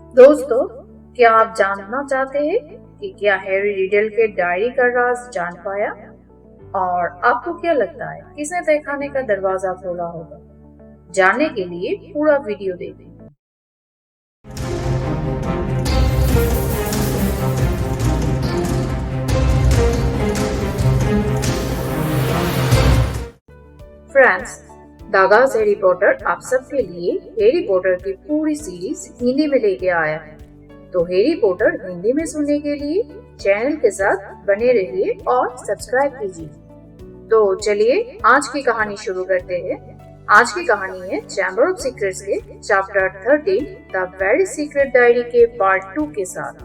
दोस्तों, क्या आप जानना चाहते हैं कि क्या हैरी रिडल के डायरी का राज जान पाया? और आपको क्या लगता है किसने तहखाने का दरवाजा खोला होगा? जानने के लिए पूरा वीडियो देखें। फ्रेंड्स, दागाज हैरी पॉटर आप सबके लिए हैरी पॉटर की पूरी सीरीज हिंदी में लेके आया है। तो हैरी पॉटर हिंदी में सुनने के लिए चैनल के साथ बने रहिए और सब्सक्राइब कीजिए। तो चलिए आज की कहानी शुरू करते हैं। आज की कहानी है चैम्बर ऑफ सीक्रेट्स के chapter 13 the very secret diary के पार्ट 2 के साथ।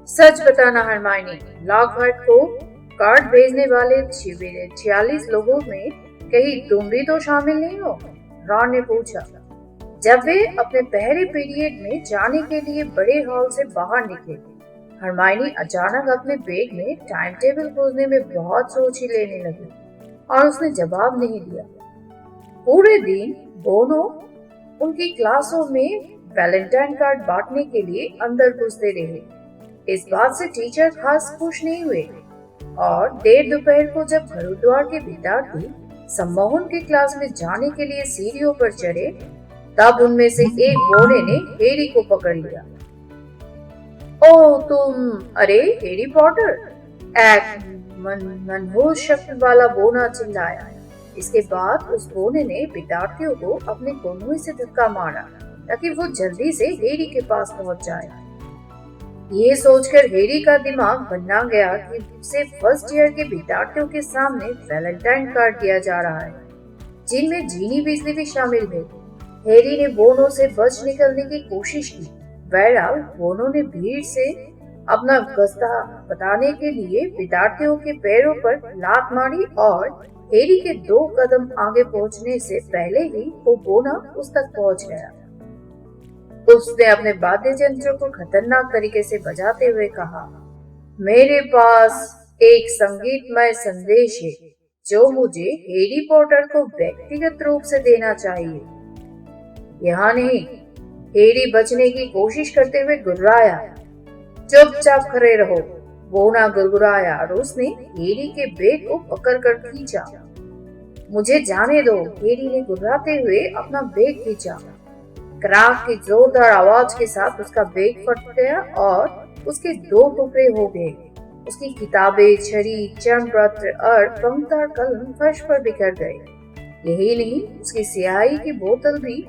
सच बताना हरमाइनी, लॉकहार्ट को कार्ड भेजने वाले 46 लोगों में कहीं तुम भी तो शामिल नहीं हो? रॉन ने पूछा जब वे अपने पहले पीरियड में जाने के लिए बड़े हॉल से बाहर निकले। हरमाइनी अचानक अपने बैग में टाइम टेबल खोजने में बहुत सोच ही लेने लगी और उसने जवाब नहीं दिया। पूरे दिन दोनों उनकी क्लासों में वैलेंटाइन कार्ड बांटने के लिए अंदर घुसते रहे। इस बात से टीचर खास खुश नहीं हुए और देर दोपहर को जब गुरुद्वार के विद्यार्थी सम्मोहन की क्लास में जाने के लिए सीढ़ियों पर चढ़े, तब उनमें से एक बोने ने हैरी को पकड़ लिया। ओ तुम, अरे हैरी पॉटर! एक मनहूस शक्ल वाला बोना चिल्लाया। इसके बाद उस बोने ने विद्यार्थियों को अपने कोनों से धक्का मारा ताकि वो जल्दी से हैरी के पास पहुंच जाए। ये सोचकर हैरी का दिमाग बना गया कि उसे फर्स्ट ईयर के विद्यार्थियों के सामने वैलेंटाइन कार्ड दिया जा रहा है, जिनमें जीनी वीजली भी शामिल है। हैरी ने बोनो से बच निकलने की कोशिश की। बहरहाल बोनो ने भीड़ से अपना गस्ता बताने के लिए विद्यार्थियों के पैरों पर लात मारी और हैरी के 2 कदम आगे पहुंचने से पहले ही वो बोना उस तक पहुंच गया। उसने अपने वाद्य यंत्र को खतरनाक तरीके से बजाते हुए कहा, मेरे पास एक संगीतमय संदेश है जो मुझे हैरी पॉटर को व्यक्तिगत रूप से देना चाहिए। यहाँ नहीं। हैरी बचने की कोशिश करते हुए गुर्राया। चुपचाप खड़े रहो, बोना गुरगुराया और उसने हैरी के बैग को पकड़कर खींचा। मुझे जाने दो, हैरी ने गुर्राते हुए अपना बैग खींचा। क्रैक की जोरदार आवाज के साथ उसका बैग फट गया और उसके 2 टुकड़े हो गए। उसकी किताबें, छड़ी, चर्मपत्र और पंक्तार कलम फर्श पर बिखर गए। यही नहीं, उसकी स्याही की बोतल भी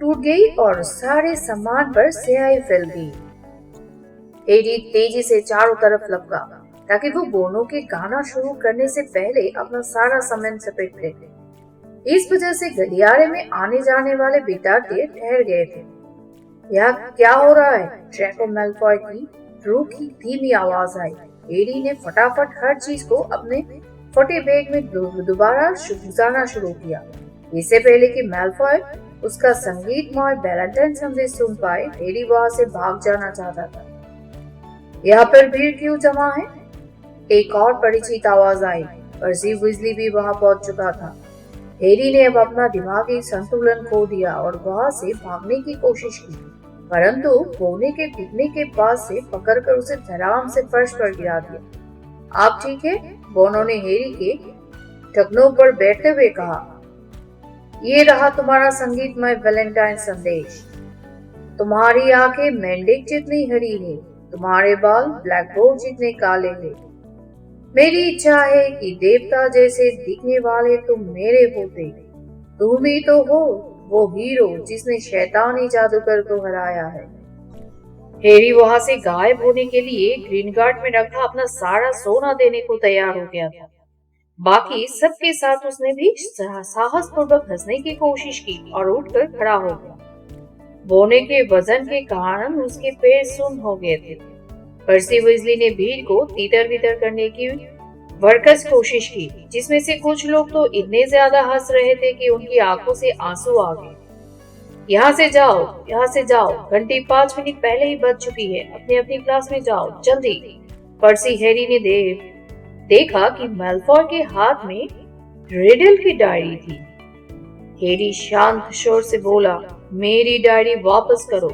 टूट गई और सारे सामान पर स्याही फैल गई। हैरी तेजी से चारों तरफ लपका ताकि वो बोनो के गाना शुरू करने से पहले अपना सारा सामान समेट ले। इस वजह से गलियारे में आने जाने वाले विद्यार्थी ठहर गए थे। यह क्या हो रहा है? ड्रैको मैलफॉय की रूखी धीमी आवाज आई। हैरी ने फटाफट हर चीज को अपने फटे बैग में दोबारा घुसाना शुरू किया। इससे पहले कि मैलफॉय उसका संगीतमय वैलेंटाइन संदेश सुन पाए, हैरी वहां से भाग जाना चाहता था। यहाँ पर भीड़ क्यों जमा है? एक और परिचित आवाज आई। पर्सी विजली भी वहां पहुंच चुका था। हैरी ने अब अपना दिमागी संतुलन खो दिया और वहां से भागने की कोशिश की, परंतु बोने के गिरने के पास से पकड़कर उसे धड़ाम से फर्श पर गिरा दिया। आप ठीक है? बोनो ने हैरी के टखनों पर बैठते हुए कहा, ये रहा तुम्हारा संगीतमय वैलेंटाइन संदेश। तुम्हारी आंखें मेंढक जितनी हरी है, तुम्हारे बाल ब्लैकबोर्ड जितने काले हैं। मेरी इच्छा है कि देवता जैसे दिखने वाले तुम मेरे होते। तुम ही तो हो वो हीरो जिसने शैतानी जादूगर को हराया है। हैरी वहां से गायब होने के लिए ग्रीन गार्ड में रखा अपना सारा सोना देने को तैयार हो गया था। बाकी सबके साथ उसने भी साहस पूर्वक हंसने की कोशिश की और उठकर खड़ा हो गया। बोने के वजन के कारण उसके पैर सुन्न हो गए थे। पर्सी विजली ने भीड़ को तीतर बितर करने की भरकस कोशिश की, जिसमें से कुछ लोग तो इतने ज्यादा हंस रहे थे कि उनकी आंखों से आंसू आ गए। यहाँ से जाओ, यहाँ से जाओ, घंटी 5 मिनट पहले ही बज चुकी है। अपनी अपनी क्लास में जाओ, जल्दी। पर्सी हैरी ने देखा कि मैलफॉय के हाथ में रिडल की डायरी थी। हैरी शांत शोर से बोला, मेरी डायरी वापस करो।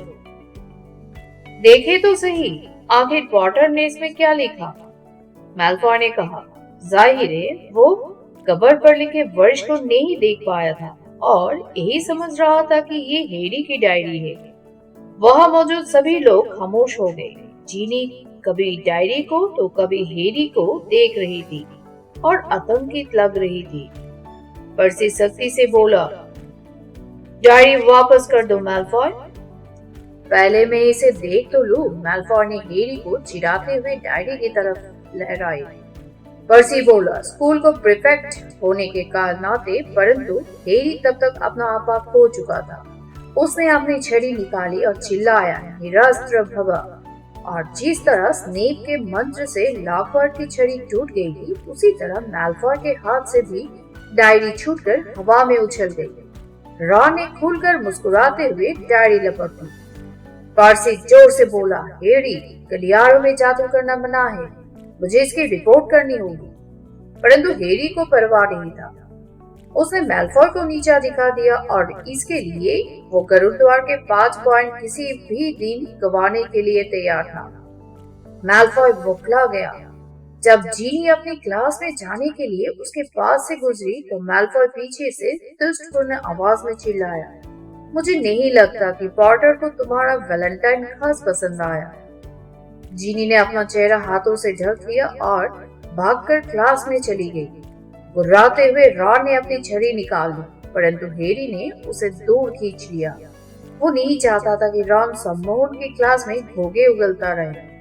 देखे तो सही, आखिर पॉटर ने इसमें क्या लिखा? मैल्फॉय ने कहा। जाहिर है वो कवर पर लिखे वर्ष को नहीं देख पाया था और यही समझ रहा था कि ये हैरी की डायरी है। वहां मौजूद सभी लोग खामोश हो गए। जीनी कभी डायरी को तो कभी हैरी को देख रही थी और आतंकित लग रही थी। पर्सी सख्ती से बोला, डायरी वापस कर दो मैल्फॉय। पहले मैं इसे देख तो लूं। मैल्फॉय ने हैरी को चिढ़ाते हुए डायरी की तरफ लहराई। पर्सी बोला, स्कूल को प्रीफेक्ट होने के नाते, परंतु हैरी तब तक अपना आपा खो चुका था। उसने अपनी छड़ी निकाली और चिल्लाया, निरस्त्र भवा। और जिस तरह स्नेप के मंत्र से लॉकवर्थ की छड़ी टूट गई थी, उसी तरह मैल्फॉय के हाथ से भी डायरी छूटकर हवा में उछल गई। रॉन ने खुलकर मुस्कुराते हुए डायरी लपक दी। पर्सी जोर से बोला, हैरी, गलियारों में जादू करना मना है। मुझे इसकी रिपोर्ट करनी होगी। परंतु हैरी को परवाह नहीं था। उसने मैल्फॉय को नीचा दिखा दिया और इसके लिए वो गरुड़ द्वार के 5 पॉइंट किसी भी दिन गंवाने के लिए तैयार था। मैल्फॉय बौखला गया। जब जीनी अपनी क्लास में जाने के लिए उसके पास से गुजरी तो मैल्फॉय पीछे से तुष्टपूर्ण आवाज में चिल्लाया, मुझे नहीं लगता कि पॉटर को तुम्हारा वैलेंटाइन खास पसंद आया। जीनी ने अपना चेहरा हाथों से ढक लिया और भागकर क्लास में चली गई। गुर्राते हुए रॉन ने अपनी छड़ी निकाल ली, परंतु हैरी ने उसे दूर खींच लिया। वो नहीं चाहता था कि रॉन सम्मोहन की क्लास में घोंघे उगलता रहे।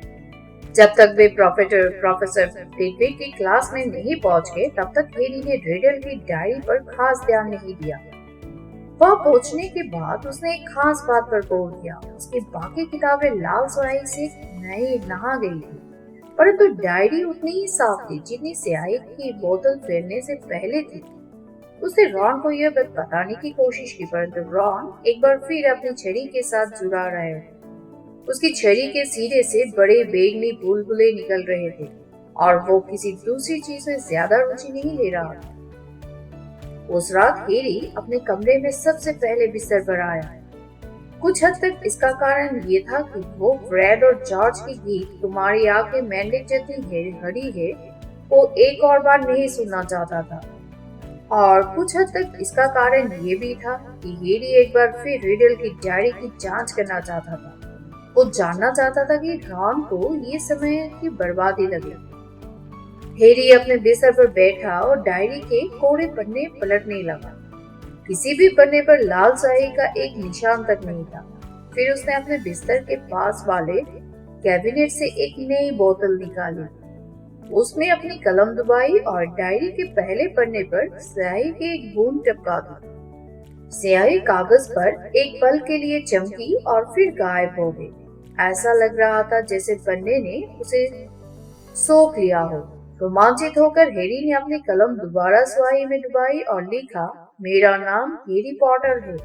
जब तक वे प्रोफेसर पिकविक की क्लास में नहीं पहुंच गए, तब तक हैरी ने रिडल की डायरी पर खास ध्यान नहीं दिया। वह पहुंचने के बाद उसने एक खास बात पर गौर किया। उसकी बाकी किताबें लाल स्याही से नहा गई थी, परंतु डायरी उतनी ही साफ थी जितनी स्याही की बोतल फेरने से पहले थी। उसने रॉन को यह बात बताने की कोशिश की, परंतु रॉन एक बार फिर अपनी छड़ी के साथ जुड़ा रहे। उसकी छड़ी के सिरे से बड़े बेगनी बुलबुले निकल रहे थे और वो किसी दूसरी चीज में ज्यादा रुचि नहीं ले रहा था। उस रात हैरी अपने कमरे में सबसे पहले बिस्तर पर आया। कुछ हद तक इसका कारण ये था कि वो फ्रेड और जॉर्ज की गीत तुम्हारी आंखें मेंढक जैसी हरी है वो एक और बार नहीं सुनना चाहता था, और कुछ हद तक इसका कारण ये भी था कि हैरी एक बार फिर रिडल की डायरी की जांच करना चाहता था। वो जानना चाहता था कि रॉन को ये समय की बर्बादी लगे। हैरी अपने बिस्तर पर बैठा और डायरी के कोरे पन्ने पलटने लगा। किसी भी पन्ने पर लाल स्याही का एक निशान तक नहीं था। फिर उसने अपने बिस्तर के पास वाले कैबिनेट से एक नई बोतल निकाली। उसमें अपनी कलम दबाई और डायरी के पहले पन्ने पर स्याही के एक बूंद टपका दी। स्याही कागज पर एक पल के लिए चमकी और फिर गायब हो गई। ऐसा लग रहा था जैसे पन्ने ने उसे सोख लिया हो। रोमांचित होकर हैरी ने अपनी कलम दोबारा स्याही में डुबाई और लिखा, मेरा नाम हैरी पॉटर है।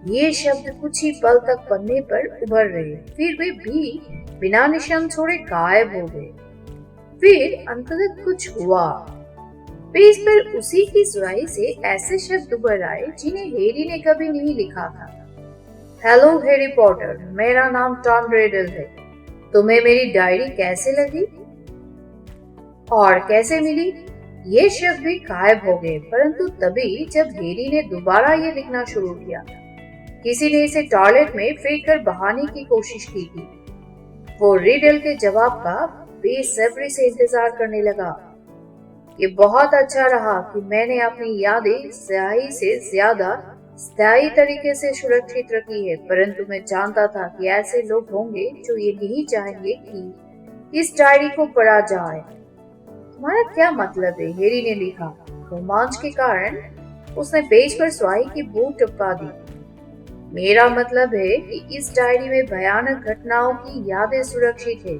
ये शब्द कुछ ही पल तक पन्ने पर उभर रहे, फिर वे भी बिना निशान छोड़े गायब हो गए। फिर अंततः कुछ हुआ। पेज पर उसी की स्याही से ऐसे शब्द उभर आए जिन्हें हैरी ने कभी नहीं लिखा था। हेलो हैरी पॉटर, मेरा नाम टॉम रिडल है। तुम्हें मेरी डायरी कैसे लगी और कैसे मिली? ये शब्द भी गायब हो गए, परंतु तभी जब हैरी ने दोबारा ये लिखना शुरू किया, किसी ने इसे टॉयलेट में फेंक कर बहाने की कोशिश की थी। वो रिडल के जवाब का बेसब्री से इंतजार करने लगा। ये बहुत अच्छा रहा कि मैंने अपनी यादें स्याही से ज्यादा स्थायी तरीके से सुरक्षित रखी है, परंतु मैं जानता था कि ऐसे लोग होंगे जो ये नहीं चाहेंगे कि इस डायरी को पढ़ा जाए। तुम्हारा क्या मतलब है? हैरी ने लिखा। रोमांच के कारण उसने पेज पर स्याही की बूंद टपका दी। मेरा मतलब है कि इस डायरी में भयानक घटनाओं की यादें सुरक्षित है।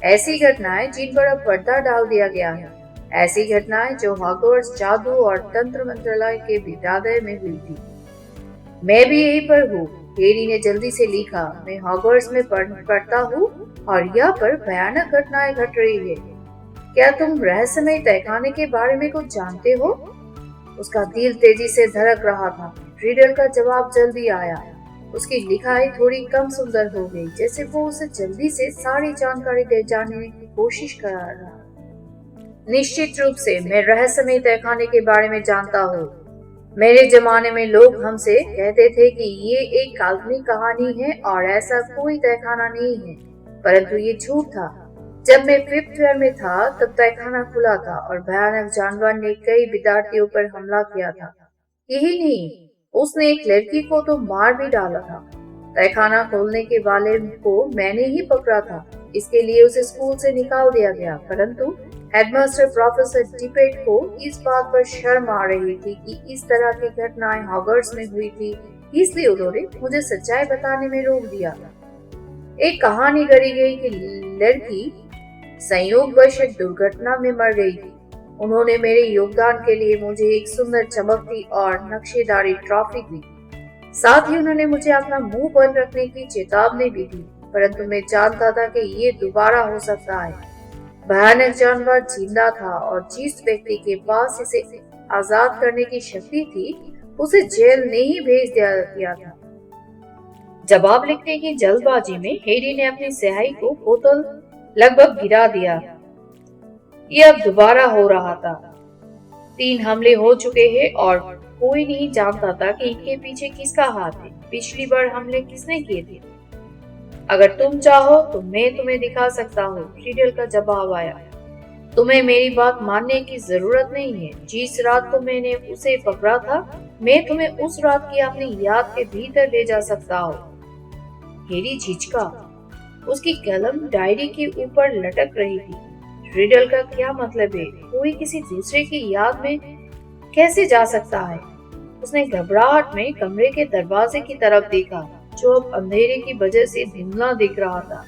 ऐसी घटनाएं जिन पर अब पर्दा डाल दिया गया है, ऐसी घटनाएं जो हॉगवर्ट्स जादू और तंत्र मंत्रालय के विद्यालय में हुई थी। मैं भी यहीं पर हूँ, हैरी ने जल्दी से लिखा। मैं हॉगवर्ट्स में पढ़ता हूँ और यहाँ पर भयानक घटनाएं घट रही है। क्या तुम रहस्यमय तहखाने के बारे में कुछ जानते हो? उसका दिल तेजी से धड़क रहा था। रिडल का जवाब जल्दी आया। उसकी लिखाई थोड़ी कम सुंदर हो गई, जैसे वो उसे जल्दी से सारी जानकारी दे जानने की कोशिश कर रहा। निश्चित रूप से मैं रहस्यमय तहखाने के बारे में जानता हूँ। मेरे जमाने में लोग हमसे कहते थे कि ये एक काल्पनिक कहानी है और ऐसा कोई तहखाना नहीं है, परंतु ये झूठ था। जब मैं 5th ईयर में था तब तहखाना खुला था और भयानक जानवर ने कई विद्यार्थियों पर हमला किया था। यही नहीं, उसने एक लड़की को तो मार भी डाला था। तहखाना खोलने के वाले को मैंने ही पकड़ा था। इसके लिए उसे स्कूल से निकाल दिया गया, परंतु हेडमास्टर प्रोफेसर डिपेट को इस बात पर शर्म आ रही थी कि इस तरह की घटनाएं हॉगवर्ट्स में हुई थी, इसलिए उन्होंने मुझे सच्चाई बताने में रोक दिया। एक कहानी गढ़ी गई कि लड़की संयोगवश एक दुर्घटना में मर गई थी। उन्होंने मेरे योगदान के लिए मुझे एक सुंदर चमकती और नक्शेदारी ट्रॉफी दी। साथ ही उन्होंने मुझे अपना मुंह बंद रखने की चेतावनी भी दी, परंतु मैं जानता था कि ये दोबारा हो सकता है। भयानक जानवर जिंदा था और जिस व्यक्ति के पास इसे आजाद करने की शक्ति थी, उसे जेल नहीं भेज दिया गया था। जवाब लिखने की जल्दबाजी में हैरी ने अपनी स्याही को बोतल लगभग गिरा दिया। ये अब दोबारा हो रहा था। 3 हमले हो चुके हैं और कोई नहीं जानता था कि इनके पीछे किसका हाथ है। पिछली बार हमले किसने किए थे? अगर तुम चाहो तो मैं तुम्हें दिखा सकता हूँ, रीडल का जवाब आया। तुम्हें मेरी बात मानने की जरूरत नहीं है। जिस रात को मैंने उसे पकड़ा था, मैं तुम्हें उस रात की अपनी याद के भीतर ले जा सकता हूँ। हैरी झिझका। उसकी कलम डायरी के ऊपर लटक रही थी। रिडल का क्या मतलब है? कोई किसी दूसरे की याद में कैसे जा सकता है? उसने घबराहट में कमरे के दरवाजे की तरफ देखा, जो अब अंधेरे की वजह से धुंधला दिख रहा था।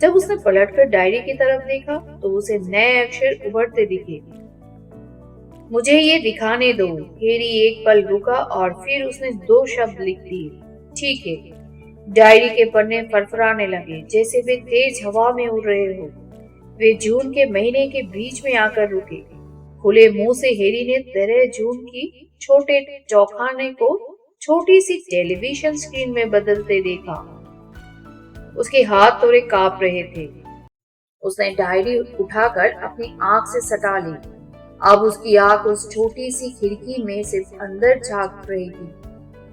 जब उसने पलटकर डायरी की तरफ देखा तो उसे नए अक्षर उभरते दिखे। मुझे ये दिखाने दो। हैरी एक पल रुका और फिर उसने 2 शब्द लिख दिए, ठीक है। डायरी के पन्ने फरफराने लगे, जैसे वे तेज हवा में उड़ रहे हो। वे जून के महीने के बीच में आकर रुके। खुले मुंह से हैरी ने 13 जून की छोटे चौखाने को छोटी सी टेलीविजन स्क्रीन में बदलते देखा। उसके हाथ थोड़े कांप रहे थे। उसने डायरी उठाकर अपनी आंख से सटा ली। अब उसकी आंख उस छोटी सी खिड़की में से अंदर झांक रही थी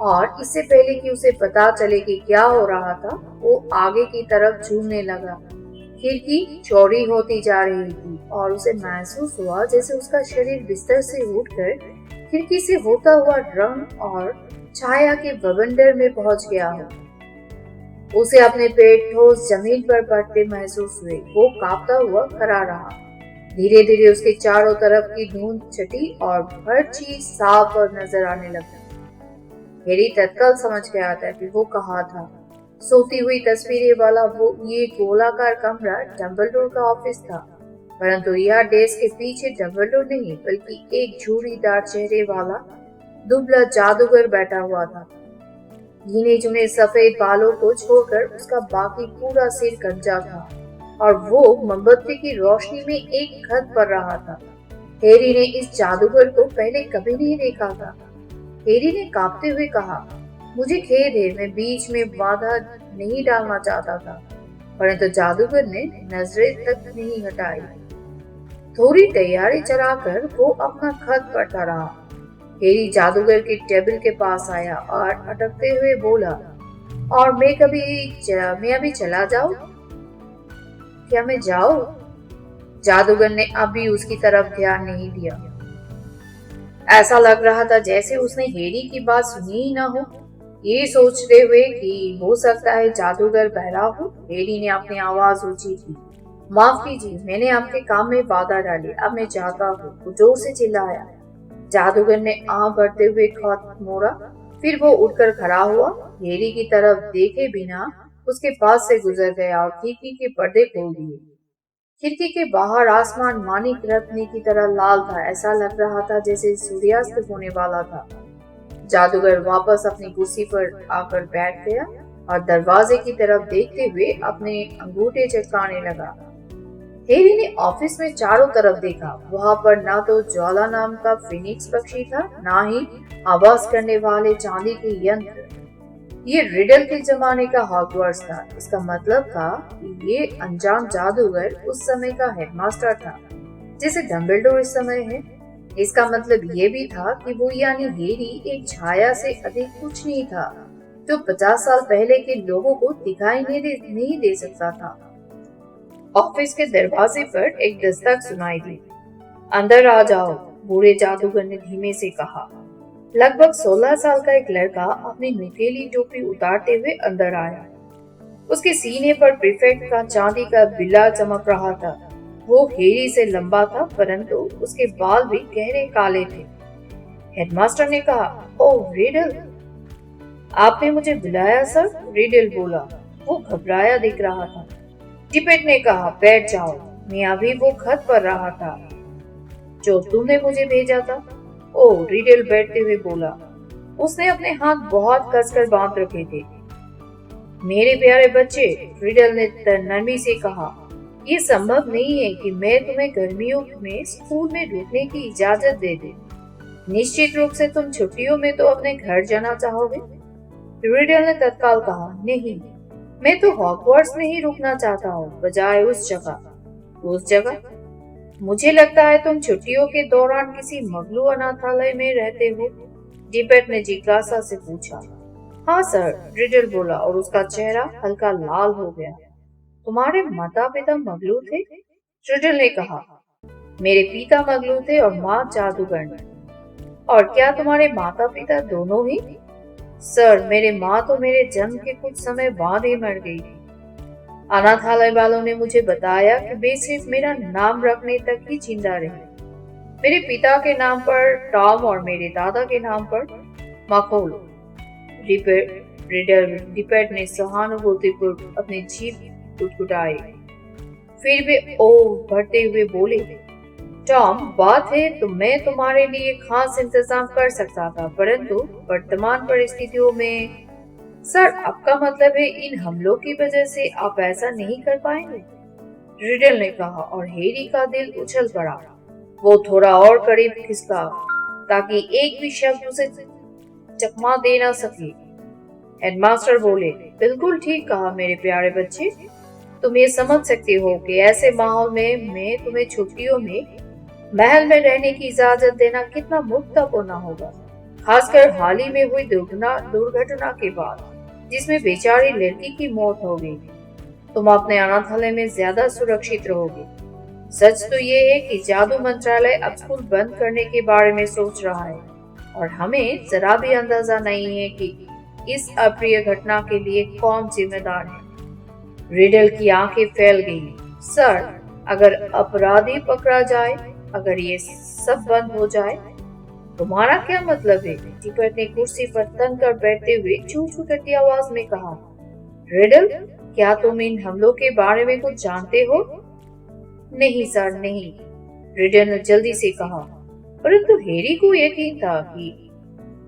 और इससे पहले कि उसे पता चले कि क्या हो रहा था, वो आगे की तरफ झूमने लगा। खिड़की चौड़ी होती जा रही थी और उसे महसूस हुआ जैसे उसका शरीर बिस्तर से उठकर खिड़की से होता हुआ रंग और छाया के बवंडर में पहुंच गया हो। उसे अपने पेट ठोस जमीन पर पड़ते महसूस हुए। वो कांपता हुआ खड़ा रहा। धीरे धीरे उसके चारों तरफ की धुंध छटी और हर चीज साफ और नजर आने लगी। हैरी तत्काल समझ गया था कि वो कहाँ था। सोती हुई तस्वीरें वाला वो ये गोलाकार कमरा डंबलडोर का ऑफिस था, परंतु यह डेस्क के पीछे डंबलडोर नहीं बल्कि एक झूरीदार चेहरे वाला दुबला जादूगर बैठा हुआ था। गिने चुने सफेद बालों को छोड़कर उसका बाकी पूरा सिर गंजा था और वो मोमबत्ती की रोशनी में एक खत पढ़ रहा था। हैरी ने इस जादूगर को पहले कभी नहीं देखा था। हैरी ने कांपते हुए कहा, मुझे खेद है, मैं बीच में बाधा नहीं डालना चाहता था, परंतु जादूगर ने नजरें तक नहीं हटाई। थोड़ी तैयारी चलाकर वो अपना खत पढ़ता रहा। हैरी जादूगर के टेबल के पास आया और अटकते हुए बोला, और मैं अभी चला जाऊं? क्या मैं जाऊं? जादूगर ने अभी उसकी तरफ ध्यान नहीं दिया। ऐसा लग रहा था जैसे उसने हैरी की बात सुनी ही ना हो। ये सोचते हुए कि हो सकता है जादूगर बहरा हो, हैरी ने अपनी आवाज ऊंची की। माफ कीजिए, मैंने आपके काम में बाधा डाली, अब मैं जाता हूँ। वो जोर से चिल्लाया। जादूगर ने आंख भरते हुए खत मोड़ा, फिर वो उठकर खड़ा हुआ, हैरी की तरफ देखे बिना उसके पास से गुजर गया और खिड़की के पर्दे खोल दिए। खिड़की के बाहर आसमान मानिक रत्न की तरह लाल था। ऐसा लग रहा था जैसे सूर्यास्त होने वाला था। जादूगर वापस अपनी कुर्सी पर आकर बैठ गया और दरवाजे की तरफ देखते हुए अपने अंगूठे चटकाने लगा। हैरी ने ऑफिस में चारों तरफ देखा। वहां पर ना तो ज्वाला नाम का फिनिक्स पक्षी था, ना ही आवाज करने वाले चांदी के यंत्र। ये रिडल के जमाने का हॉगवर्ट्स था। इसका मतलब था कि ये अनजान जादूगर उस समय का हेडमास्टर था, जैसे डम्बलडोर इस समय है। इसका मतलब ये भी था कि वो यानी हैरी एक छाया से अधिक कुछ नहीं था, जो 50 साल पहले के लोगों को दिखाई नहीं दे सकता था। ऑफिस के दरवाजे पर एक दस्तक सुनाई दी। अंदर आ जाओ, बूढ़े जादूगर ने धीमे से कहा। लगभग 16 साल का एक लड़का अपनी नुकीली टोपी उतारते हुए अंदर आया। उसके सीने पर प्रीफेक्ट का चांदी का बिल्ला चमक रहा था। वो हैरी से लंबा था, परंतु उसके बाल भी गहरे काले थे। हेडमास्टर ने कहा, ओह रिडल, आपने मुझे बुलाया सर? रिडल बोला। वो घबराया दिख रहा था। टिपेट ने कहा, बैठ जाओ, मैं अभी वो खत पढ़ रहा था जो तुमने मुझे भेजा था। ओह, रिडल बैठते हुए बोला। उसने अपने हाथ बहुत कसकर बांध रखे थे। मेरे प्यारे बच्चे, रिडल ने नरमी से कहा, यह संभव नहीं है कि मैं तुम्हें गर्मियों में स्कूल में रुकने की इजाजत दे दे। निश्चित रूप से तुम छुट्टियों में तो अपने घर जाना चाहोगे। रिडल ने तत्काल कहा, नहीं, मैं तो हॉगवर्ट्स में ही रुकना चाहता हूँ, बजाय उस जगह। उस जगह? मुझे लगता है तुम छुट्टियों के दौरान किसी मगलू अनाथालय में रहते हो। डिपेट ने जिज्ञासा से पूछा। हाँ सर, रिडल बोला और उसका चेहरा हल्का लाल हो गया। तुम्हारे माता पिता मगलू थे? रिडल ने कहा, मेरे पिता मगलू थे और माँ जादूगरनी। और क्या तुम्हारे माता पिता दोनों ही? सर, मेरे माँ तो मेरे जन्म के कुछ समय बाद ही मर गई थी। अनाथालय वालों ने मुझे बताया कि वे सिर्फ मेरा नाम रखने तक ही जिंदा रहे। मेरे पिता के नाम पर टॉम और मेरे दादा के नाम पर मखोल। डिपेट ने सहानुभूतिपूर्वक अपनी जीभ गुटगुटाई। फिर वे ओ भरते हुए बोले, टॉम, बात है तो मैं तुम्हारे लिए खास इंतजाम कर सकता था, परंतु वर्तमान परिस्थितियों में। सर, आपका मतलब है इन हमलों की वजह से आप ऐसा नहीं कर पाएंगे? रिडल ने कहा और हैरी का दिल उछल पड़ा। वो थोड़ा और करीब खिसका ताकि एक भी शब्द उसे चकमा दे ना सके। हेडमास्टर बोले, बिल्कुल ठीक कहा मेरे प्यारे बच्चे। तुम ये समझ सकते हो कि ऐसे माहौल में मैं तुम्हें छुट्टियों में महल में रहने की इजाजत देना कितना मुक्तापूर्ण होगा, खासकर हाल ही में हुई दुर्घटना के बाद, जिसमें बेचारी लड़की की मौत हो गई। तुम अपने अनाथालय में ज्यादा सुरक्षित रहोगे। सच तो ये है कि जादू मंत्रालय अब स्कूल बंद करने के बारे में सोच रहा है और हमें जरा भी अंदाजा नहीं है कि इस अप्रिय घटना के लिए कौन जिम्मेदार है। रिडल की आंखें फैल गई। सर, अगर अपराधी पकड़ा जाए, अगर ये सब बंद हो जाए, तुम्हारा क्या मतलब है? टिपेट ने कुर्सी पर तन कर बैठते हुए छूछूटती आवाज में कहा। रिडल, क्या तुम इन हमलों के बारे में कुछ जानते हो? नहीं सर, नहीं, रिडल ने जल्दी से कहा। परंतु हैरी को यकीन था कि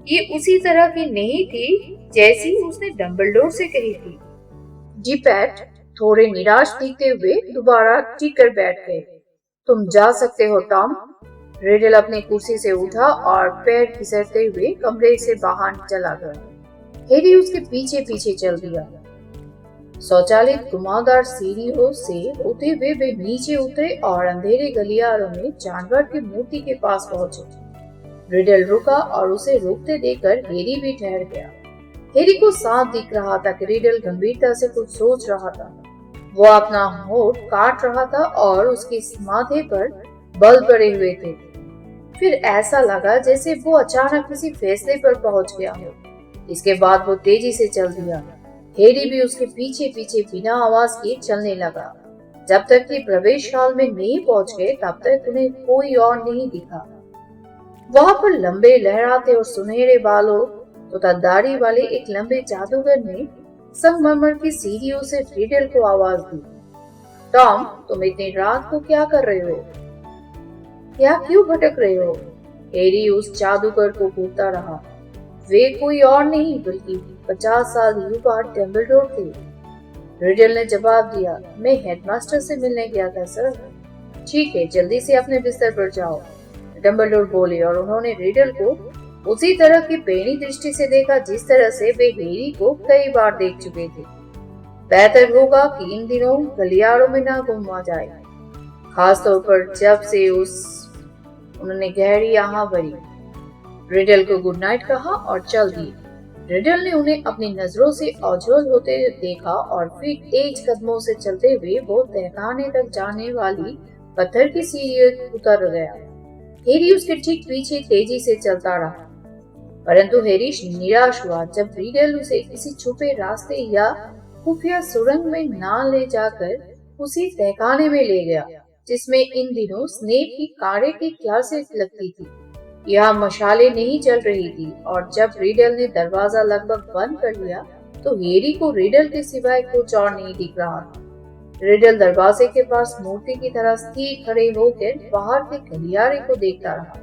ये उसी तरह की नहीं थी जैसी उसने डम्बलडोर से कही थी। टिपेट थोड़े निराश दिखते हुए दोबारा टिक कर बैठ गए। तुम जा सकते हो टॉम। रिडल अपनी कुर्सी से उठा और पैर फिसलते हुए कमरे से बाहर चला गया। हैरी उसके पीछे पीछे चल दिया। शौचालय घुमावदार सीढ़ियों से होते हुए वे नीचे उतरे और अंधेरे गलियारों में जानवर की मूर्ति के पास पहुंचे। रिडल रुका और उसे रुकते देखकर हैरी भी ठहर गया। हैरी को साफ दिख रहा था कि रिडल गंभीरता से कुछ सोच रहा था। वो अपना होठ काट रहा था और उसके माथे पर बल पड़े हुए थे। फिर ऐसा लगा जैसे वो अचानक किसी फैसले पर पहुंच गया हो। इसके बाद वो तेजी से चल दिया। हैरी भी उसके पीछे पीछे बिना आवाज के चलने लगा। जब तक कि प्रवेश हॉल में नहीं पहुंच गए तब तक उन्हें कोई और नहीं दिखा। वहां पर लंबे लहराते और सुनहरे बालों तथा दाढ़ी वाले एक लंबे जादूगर ने संगमरमर की सीढ़ियों से रिडल को आवाज दी। टॉम, तुम इतनी रात को क्या कर रहे हो? क्या क्यों भटक रहे हो? हैरी उस जादूगर को घूरता रहा। वे कोई और नहीं बल्कि 50 साल युवा डम्बलडोर थे। रिडल ने जवाब दिया, मैं हेडमास्टर से मिलने गया था सर। ठीक है, जल्दी से अपने बिस्तर पर जाओ, डम्बलडोर बोले और उन्होंने रिडल को उसी तरह की बेनी दृष्टि से देखा जिस तरह से वे हेरी को कई बार देख चुके थे। बेहतर होगा कि इन दिनों गलियारों में ना घूमा जाए, खासतौर पर जब से उन्होंने गहरी आह भरी। रिडल को गुड नाइट कहा और चल दिए। रिडल ने उन्हें अपनी नजरों से ओझल होते देखा और फिर तेज कदमों से चलते हुए वो तहखाने तक जाने वाली पत्थर की सीढ़ी उतर गया। हेरी उसके ठीक पीछे तेजी से चलता रहा, परंतु हेरी निराश हुआ जब रिडल उसे किसी छुपे रास्ते या खुफिया सुरंग में ना ले जाकर उसी तहखाने में ले गया जिसमें इन दिनों स्नेप की कारे की क्लासेस लगती थी। यहाँ मशाले नहीं चल रही थी और जब रिडल ने दरवाजा लगभग बंद कर लिया तो हेरी को रिडल के सिवाय कुछ और नहीं दिख रहा था। रिडल दरवाजे के पास मूर्ति की तरह स्थिर खड़े होकर बाहर के गलियारे को देखता रहा।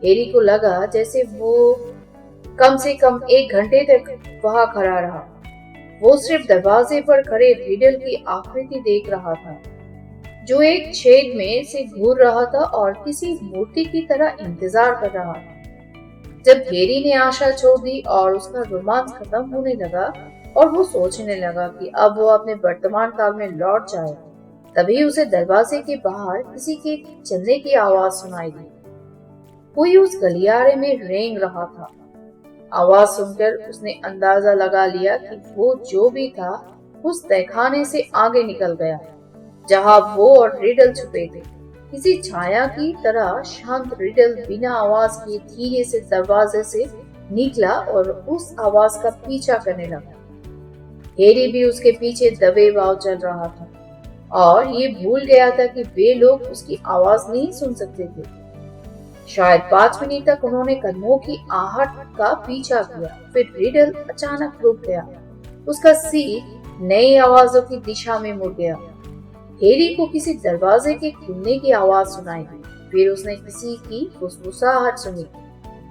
हेरी को लगा जैसे वो कम से कम 1 घंटे तक वहां खड़ा रहा। वो सिर्फ दरवाजे पर खड़े रिडल की आकृति देख रहा था जो एक छेद में से घूर रहा था और किसी मूर्ति की तरह इंतजार कर रहा था। जब हेरी ने आशा छोड़ दी और उसका रोमांच खत्म होने लगा और वो सोचने लगा कि अब वो अपने वर्तमान काल में लौट जाए, तभी उसे दरवाजे के बाहर किसी के चलने की आवाज सुनाई दी। कोई उस गलियारे में रेंग रहा था। आवाज सुनकर उसने अंदाजा लगा लिया कि वो जो भी था उस तहखाने से आगे निकल गया जहां वो और रिडल छुपे थे। किसी छाया की तरह शांत रिडल बिना आवाज किए धीरे से दरवाजे से निकला और उस आवाज का पीछा करने लगा। हेरी भी उसके पीछे दबे भाव चल रहा था और ये भूल गया था कि वे लोग उसकी आवाज नहीं सुन सकते थे। शायद 5 मिनट तक उन्होंने कदमों की आहट का पीछा किया, फिर रिडल अचानक रुक गया। उसका सिर नई आवाजों की दिशा में मुड़ गया। हेरी को किसी दरवाजे के खुलने की आवाज सुनाई दी। फिर उसने किसी की फुसफुसाहट सुनी,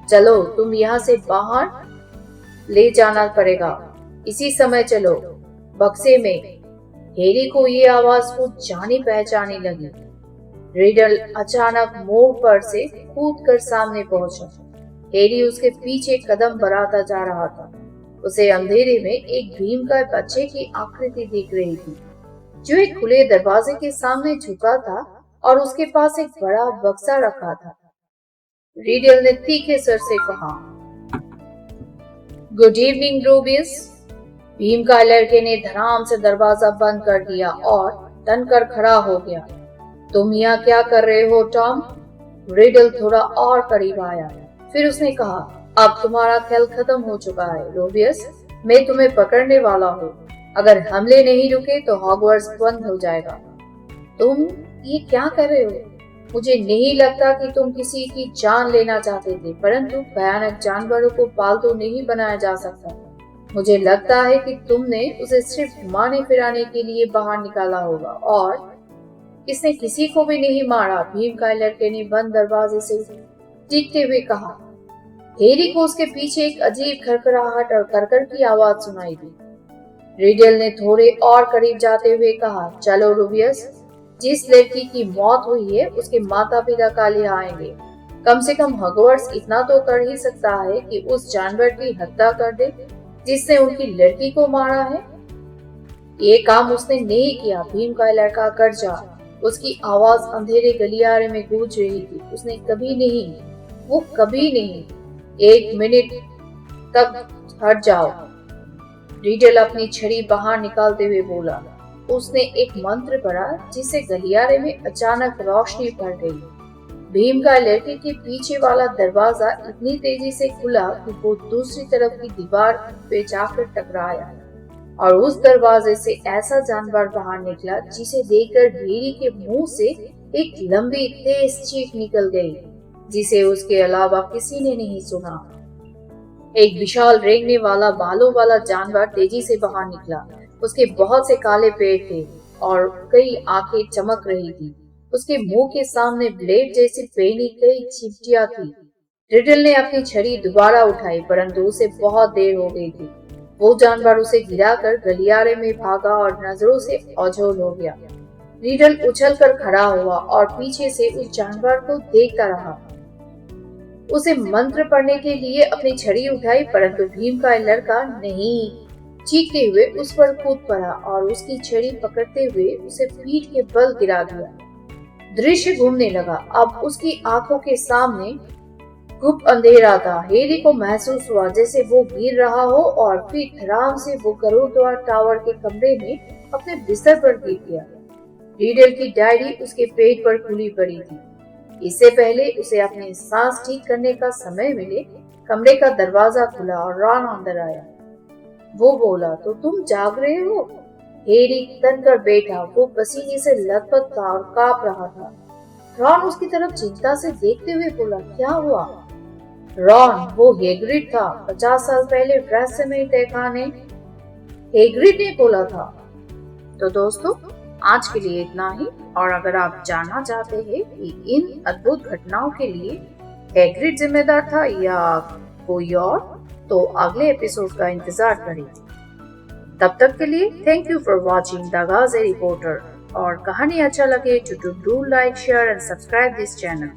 चलो तुम यहाँ से बाहर ले जाना पड़ेगा, इसी समय चलो बक्से में। हेरी को ये आवाज कुछ जानी पहचानी लगी। रिडल अचानक मोड़ पर से कूदकर सामने पहुंचा। हेरी उसके पीछे कदम बढ़ाता जा रहा था। उसे अंधेरे में एक भीमकाय बच्चे की आकृति दिख रही थी जो एक खुले दरवाजे के सामने झुका था और उसके पास एक बड़ा बक्सा रखा था। रिडल ने तीखे स्वर से कहा, गुड इवनिंग रूबियस। भीमकाय लड़के ने धड़ाम से दरवाजा बंद कर दिया और तनकर खड़ा हो गया। तुम यहाँ क्या कर रहे हो टॉम? रिडल थोड़ा और करीब आया। फिर उसने कहा, अब तुम्हारा खेल खत्म हो चुका है रूबियस, मैं तुम्हें पकड़ने वाला हूँ। अगर हमले नहीं रुके तो हॉगवर्ट्स बंद हो जाएगा। तुम ये क्या कर रहे हो? मुझे नहीं लगता कि तुम किसी की जान लेना चाहते थे, परंतु भयानक जानवरों को पालतू नहीं बनाया जा सकता। मुझे लगता है कि तुमने उसे सिर्फ घुमाने फिराने के लिए बाहर निकाला होगा और इसने किसी को भी नहीं मारा। भीमकाय लड़के ने बंद दरवाजे से चीखते हुए कहा। हेरी को उसके पीछे एक अजीब खड़खड़ाहट और करकर की आवाज सुनाई दी। रिडल ने थोड़े और करीब जाते हुए कहा, चलो रूबियस, जिस लड़की की मौत हुई है उसके माता पिता काल यहाँ आएंगे। कम से कम हॉगवर्ट्स इतना तो कर ही सकता है कि उस जानवर की हत्या कर दे जिसने उनकी लड़की को मारा है। ये काम उसने नहीं किया। भीमकाय लड़का कर जा। उसकी आवाज अंधेरे गलियारे में गूंज रही थी। उसने कभी नहीं, वो कभी नहीं। 1 मिनट तक हट जाओ। रिडल अपनी छड़ी बाहर निकालते हुए बोला। उसने एक मंत्र पढ़ा जिससे गलियारे में अचानक रोशनी पड़ गई। भीमकाय लड़के के पीछे वाला दरवाजा इतनी तेजी से खुला कि वो दूसरी तरफ की दीवार पे जाकर टकराया और उस दरवाजे से ऐसा जानवर बाहर निकला जिसे देखकर हेरी के मुंह से एक लंबी तेज चीख निकल गई जिसे उसके अलावा किसी ने नहीं सुना। एक विशाल रेंगने वाला बालों वाला जानवर तेजी से बाहर निकला। उसके बहुत से काले पेड़ थे और कई आंखें चमक रही थी। उसके मुंह के सामने ब्लेड जैसी पेनी कई चिमटियां थी। रिडल ने अपनी छड़ी दोबारा उठाई, परंतु उसे बहुत देर हो गई थी। वो जानवर उसे गिराकर गलियारे में भागा और नजरों से ओझल हो गया। रिडल उछलकर खड़ा हुआ और पीछे से उस जानवर को देखता रहा। उसे मंत्र पढ़ने के लिए अपनी छड़ी उठाई, परंतु भीम का लड़का नहीं चीखते हुए उस पर कूद पड़ा और उसकी छड़ी पकड़ते हुए उसे पीठ के बल गिरा दिया। दृश्य घूमने लगा। अब उसकी आंखों के सामने गुप्त अंधेरा था। हैरी को महसूस हुआ जैसे वो गिर रहा हो और फिर धड़ाम से वो गरुड़द्वार टावर के कमरे में अपने बिस्तर पर गिर गया। रीडर की डायरी उसके पेट पर खुली पड़ी थी। इससे पहले उसे अपनी सांस ठीक करने का समय मिले, कमरे का दरवाजा खुला और रॉन अंदर आया। वो बोला, तो तुम जाग रहे हो? हैरी तन कर बैठा। वो पसीने से लथपथ था और कांप रहा था। रॉन उसकी तरफ चिंता से देखते हुए बोला, क्या हुआ? रॉन, वो हैग्रिड था। 50 साल पहले रहस्यमय तहखाने हैग्रिड ने खोला था। तो दोस्तों, आज के लिए इतना ही। और अगर आप जानना चाहते हैं कि इन अद्भुत घटनाओं के लिए हैग्रिड जिम्मेदार था या कोई और, तो अगले एपिसोड का इंतजार करें। तब तक के लिए thank you for watching the gauze reporter. और कहानी अच्छा लगे तो do like, share and subscribe this channel.